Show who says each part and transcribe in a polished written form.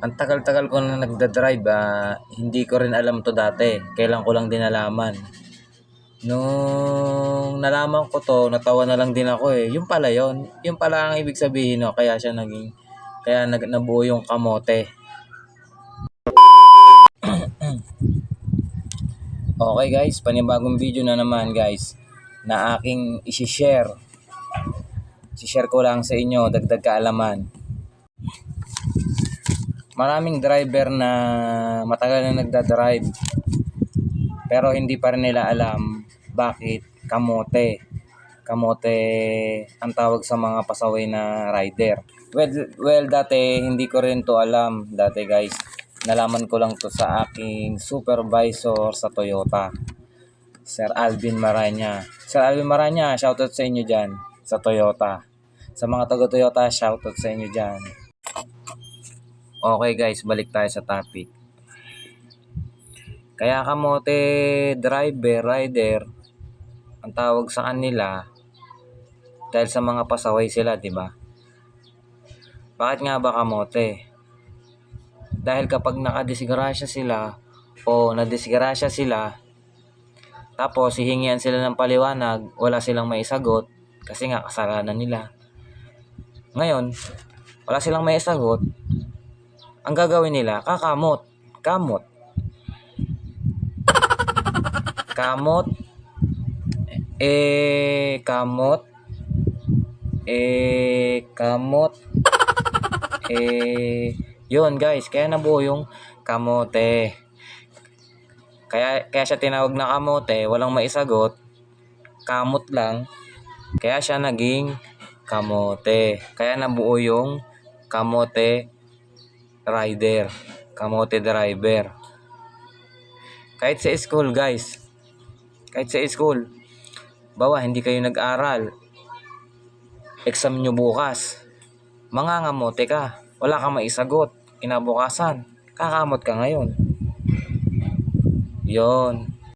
Speaker 1: Ang tagal-tagal ko na nagda-drive, hindi ko rin alam 'to dati. Kailan ko lang din nalaman. Nung nalaman ko 'to, natawa na lang din ako, eh. Yun pala yun. Yun pala ang ibig sabihin, 'no, kaya nabuo yung kamote. Okay guys, panibagong video na naman guys na aking i-share. I-share ko lang sa inyo, dagdag kaalaman. Maraming driver na matagal na nagda-drive pero hindi pa rin nila alam bakit kamote ang tawag sa mga pasaway na rider. Well, dati hindi ko rin to alam dati guys. Nalaman ko lang to sa aking supervisor sa Toyota, Sir Alvin Maranya. Sir Alvin Maranya, shoutout sa inyo dyan sa Toyota. Sa mga taga Toyota, shoutout sa inyo dyan. Okay guys, balik tayo sa topic. Kaya kamote rider, ang tawag sa kanila dahil sa mga pasaway sila, di ba? Bakit nga ba kamote? Dahil kapag nakadisgrasya sila o nadisgrasya sila, tapos hihingian sila ng paliwanag, wala silang maisagot kasi nga kasalanan nila. Ngayon, wala silang maisagot, ang gagawin nila, kamot, kamot, kamot, yun guys, kaya nabuo yung kamote. Kaya siya tinawag na kamote, walang maisagot, kamot lang, kaya siya naging kamote. Kaya nabuo yung kamote rider, kamote driver. Kahit sa school guys, bawa hindi kayo nag-aral, exam nyo bukas, mangangamote ka, wala kang maisagot, kinabukasan, kakamot ka ngayon. Yon.